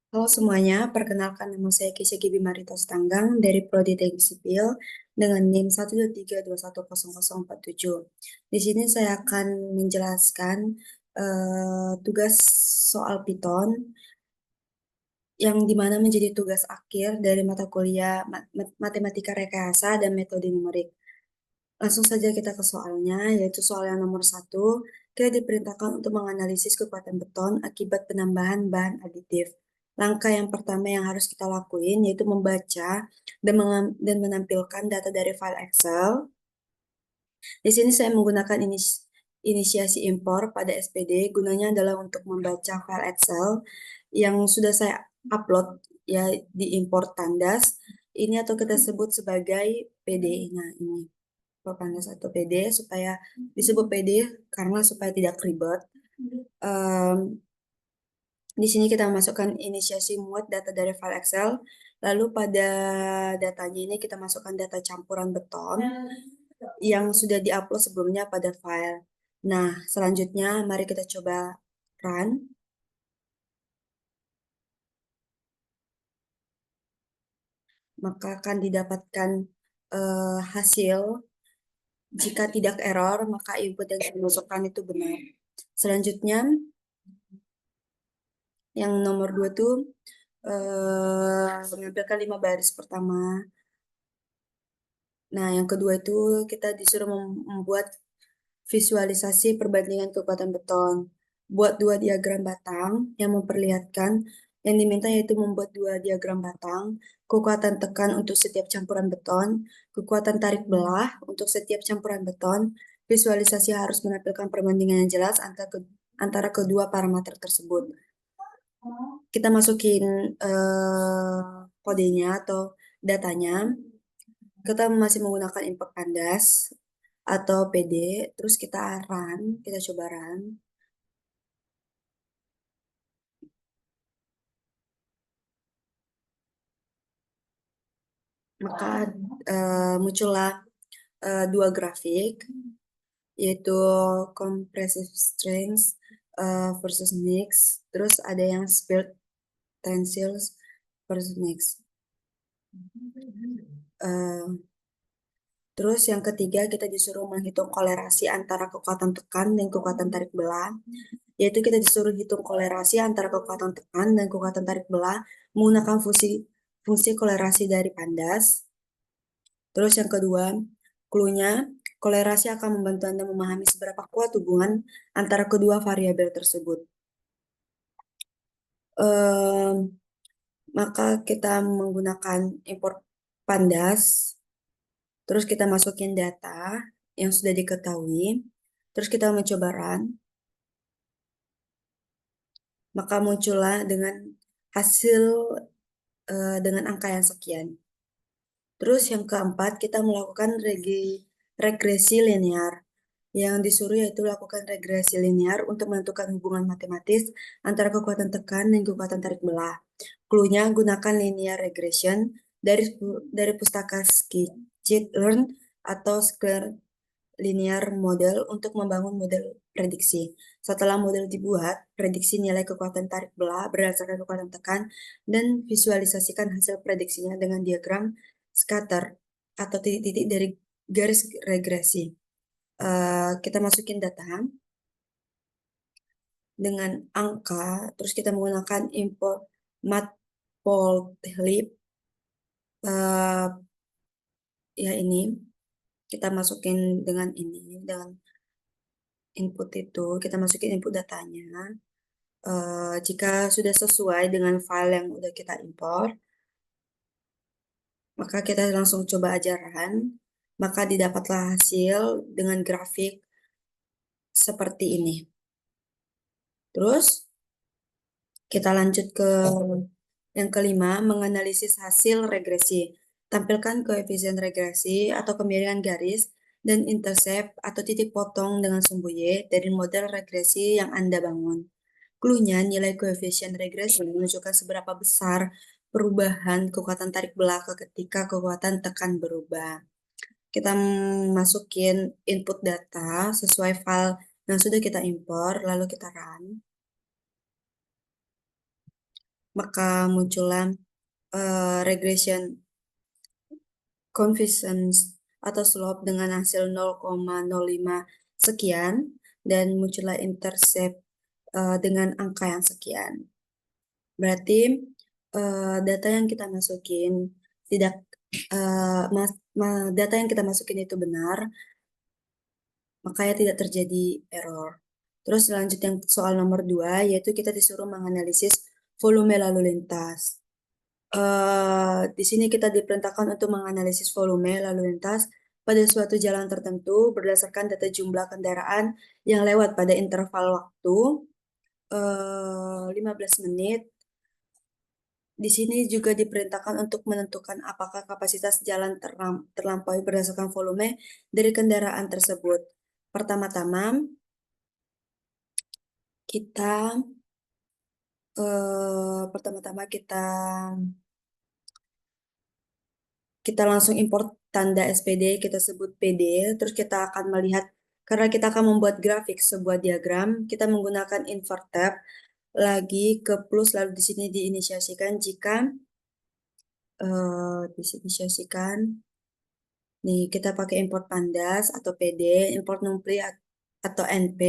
Halo semuanya, perkenalkan nama saya Kisha Gibi Maritos Tanggang dari Prodi Teknik Sipil dengan NIM 123210047. Di sini saya akan menjelaskan tugas soal Python yang dimana menjadi tugas akhir dari mata kuliah Matematika Rekayasa dan Metode Numerik. Langsung saja kita ke soalnya, yaitu soal yang nomor 1. Kita diperintahkan untuk menganalisis kekuatan beton akibat penambahan bahan aditif. Langkah yang pertama yang harus kita lakuin yaitu membaca dan menampilkan data dari file Excel. Di sini saya menggunakan inisiasi impor pada SPD, gunanya adalah untuk membaca file Excel yang sudah saya upload ya di import tandas. Ini atau kita sebut sebagai PD. Nah, ini Panas atau PD supaya disebut PD karena supaya tidak ribet. Di sini kita masukkan inisiasi muat data dari file Excel. Lalu pada datanya ini kita masukkan data campuran beton yang sudah diupload sebelumnya pada file. Nah, selanjutnya mari kita coba run. Maka akan didapatkan hasil. Jika tidak error, maka input yang dimasukkan itu benar. Selanjutnya, yang nomor 2 tuh menampilkan 5 baris pertama. Nah, yang kedua itu kita disuruh membuat visualisasi perbandingan kekuatan beton. Buat 2 diagram batang yang memperlihatkan yang diminta yaitu membuat 2 diagram batang, kekuatan tekan untuk setiap campuran beton, kekuatan tarik belah untuk setiap campuran beton. Visualisasi harus menampilkan perbandingan yang jelas antara kedua parameter tersebut. Kita masukin kodenya atau datanya. Kita masih menggunakan import pandas atau PD, terus kita run, kita coba run. Maka muncullah 2 grafik, yaitu compressive strength versus mix, terus ada yang spilled tensile versus mix. Terus yang ketiga kita disuruh menghitung kolerasi antara kekuatan tekan dan kekuatan tarik belah, yaitu kita disuruh hitung kolerasi antara kekuatan tekan dan kekuatan tarik belah menggunakan fungsi kolerasi dari pandas. Terus yang kedua, clue-nya, kolerasi akan membantu Anda memahami seberapa kuat hubungan antara kedua variabel tersebut. Maka kita menggunakan import pandas, terus kita masukin data yang sudah diketahui, terus kita mencoba run, maka muncullah dengan hasil dengan angka yang sekian. Terus yang keempat, kita melakukan regresi linear. Yang disuruh yaitu lakukan regresi linear untuk menentukan hubungan matematis antara kekuatan tekan dan kekuatan tarik belah. Clue-nya gunakan linear regression dari pustaka Scikit-learn atau Square Linear Model untuk membangun model prediksi. Setelah model dibuat, prediksi nilai kekuatan tarik belah berdasarkan kekuatan tekan dan visualisasikan hasil prediksinya dengan diagram scatter atau titik-titik dari garis regresi. Kita masukin data dengan angka, terus kita menggunakan import matplotlib. Ya ini kita masukin dengan ini, dengan input itu, kita masukin input datanya. Jika sudah sesuai dengan file yang udah kita import, maka kita langsung coba aja run, maka didapatlah hasil dengan grafik seperti ini. Terus kita lanjut ke yang kelima, menganalisis hasil regresi. Tampilkan koefisien regresi atau kemiringan garis dan intercept atau titik potong dengan sumbu Y dari model regresi yang Anda bangun. Clue-nya, nilai koefisien regresi menunjukkan seberapa besar perubahan kekuatan tarik belah ketika kekuatan tekan berubah. Kita masukin input data sesuai file yang sudah kita impor, lalu kita run. maka muncullah regression coefficient atau slope dengan hasil 0,05 sekian dan muncullah intercept dengan angka yang sekian. Berarti data yang kita masukin tidak data yang kita masukin itu benar, makanya tidak terjadi error. Terus lanjut yang soal nomor 2, yaitu kita disuruh menganalisis volume lalu lintas. Di sini kita diperintahkan untuk menganalisis volume lalu lintas pada suatu jalan tertentu berdasarkan data jumlah kendaraan yang lewat pada interval waktu 15 menit. Di sini juga diperintahkan untuk menentukan apakah kapasitas jalan terlampaui berdasarkan volume dari kendaraan tersebut. Pertama-tama kita kita langsung import tanda SPD, kita sebut PD, terus kita akan melihat, karena kita akan membuat grafik sebuah diagram, kita menggunakan invert tab, lagi ke plus, lalu di sini diinisiasikan jika, diinisiasikan, nih kita pakai import pandas atau PD, import numpli atau NP,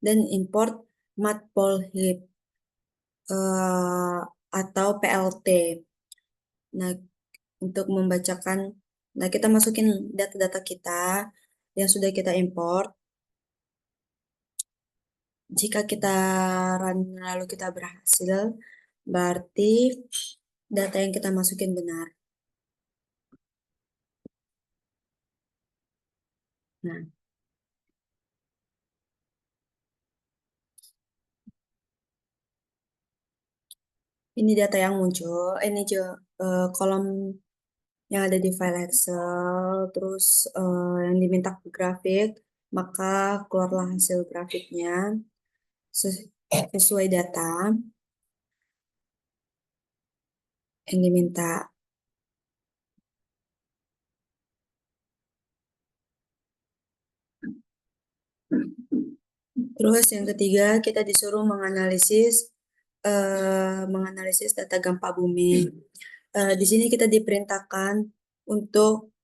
dan import matplotlib atau PLT. Nah, untuk membacakan, nah kita masukin data-data kita yang sudah kita import. Jika kita run lalu kita berhasil, berarti data yang kita masukin benar. Nah, ini data yang muncul, ini kolom yang ada di file Excel, terus yang diminta ke grafik, maka keluarlah hasil grafiknya sesuai data yang diminta. Terus yang ketiga, kita disuruh menganalisis data gempa bumi. Di sini kita diperintahkan untuk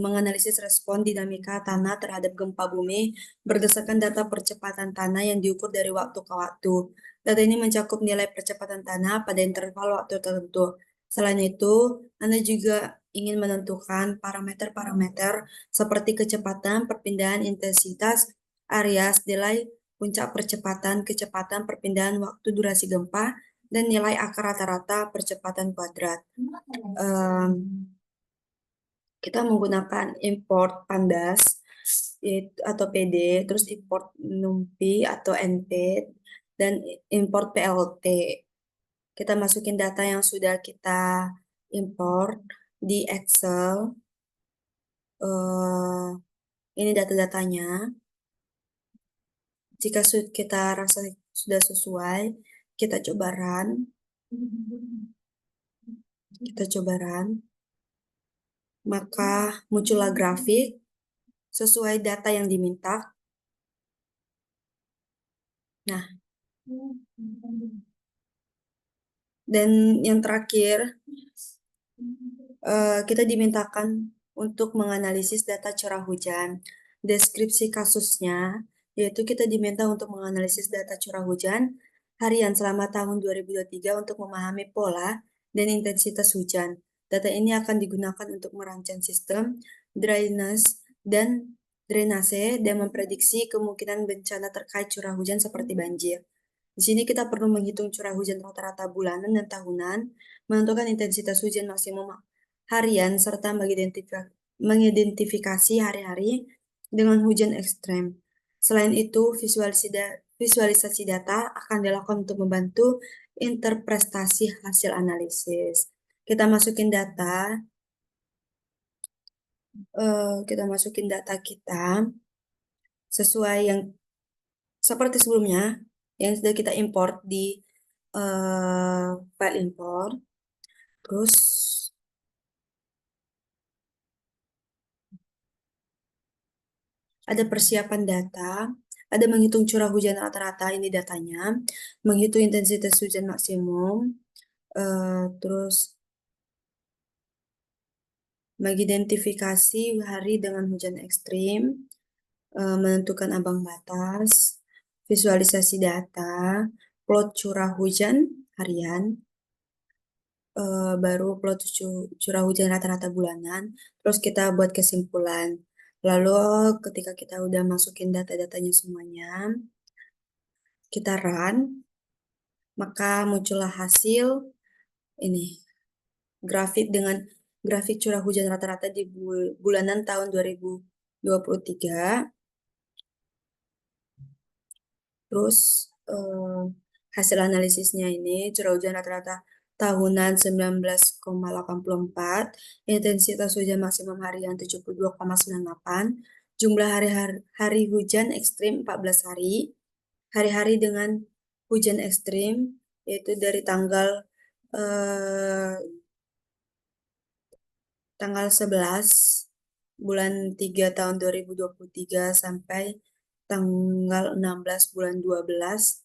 menganalisis respon dinamika tanah terhadap gempa bumi berdasarkan data percepatan tanah yang diukur dari waktu ke waktu. Data ini mencakup nilai percepatan tanah pada interval waktu tertentu. Selain itu, Anda juga ingin menentukan parameter-parameter seperti kecepatan, perpindahan intensitas, Arias, nilai puncak percepatan, kecepatan perpindahan waktu durasi gempa, dan nilai akar rata-rata percepatan kuadrat. Kita menggunakan import pandas atau PD, terus import numpy atau NP, dan import PLT. Kita masukin data yang sudah kita import di Excel. Ini data-datanya. Jika kita rasa sudah sesuai, kita coba run. Maka muncullah grafik sesuai data yang diminta. Nah, dan yang terakhir, kita dimintakan untuk menganalisis data curah hujan. Deskripsi kasusnya, yaitu kita diminta untuk menganalisis data curah hujan harian selama tahun 2023 untuk memahami pola dan intensitas hujan. Data ini akan digunakan untuk merancang sistem drainase dan memprediksi kemungkinan bencana terkait curah hujan seperti banjir. Di sini kita perlu menghitung curah hujan rata-rata bulanan dan tahunan, menentukan intensitas hujan maksimum harian, serta mengidentifikasi hari-hari dengan hujan ekstrem. Selain itu, visualisasi data akan dilakukan untuk membantu interpretasi hasil analisis. Kita masukin data kita sesuai yang seperti sebelumnya yang sudah kita import di file import. Terus ada persiapan data, ada menghitung curah hujan rata-rata, ini datanya, menghitung intensitas hujan maksimum, terus mengidentifikasi hari dengan hujan ekstrim, menentukan ambang batas, visualisasi data, plot curah hujan harian, baru plot curah hujan rata-rata bulanan, terus kita buat kesimpulan. Lalu ketika kita udah masukin data-datanya semuanya, kita run, maka muncullah hasil ini grafik dengan grafik curah hujan rata-rata di bulanan tahun 2023. Terus hasil analisisnya ini curah hujan rata-rata tahunan 19,84, intensitas hujan maksimum harian 72,98, jumlah hari hujan ekstrim 14 hari, hari-hari dengan hujan ekstrim yaitu dari eh, tanggal 11 bulan 3 tahun 2023 sampai tanggal 16 bulan 12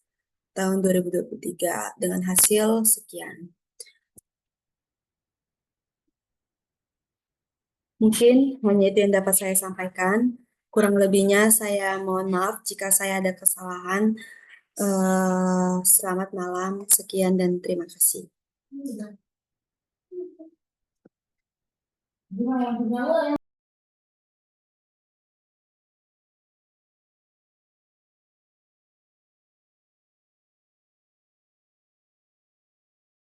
tahun 2023 dengan hasil sekian. Mungkin hanya itu yang dapat saya sampaikan. Kurang lebihnya saya mohon maaf jika saya ada kesalahan. Selamat malam, sekian dan terima kasih.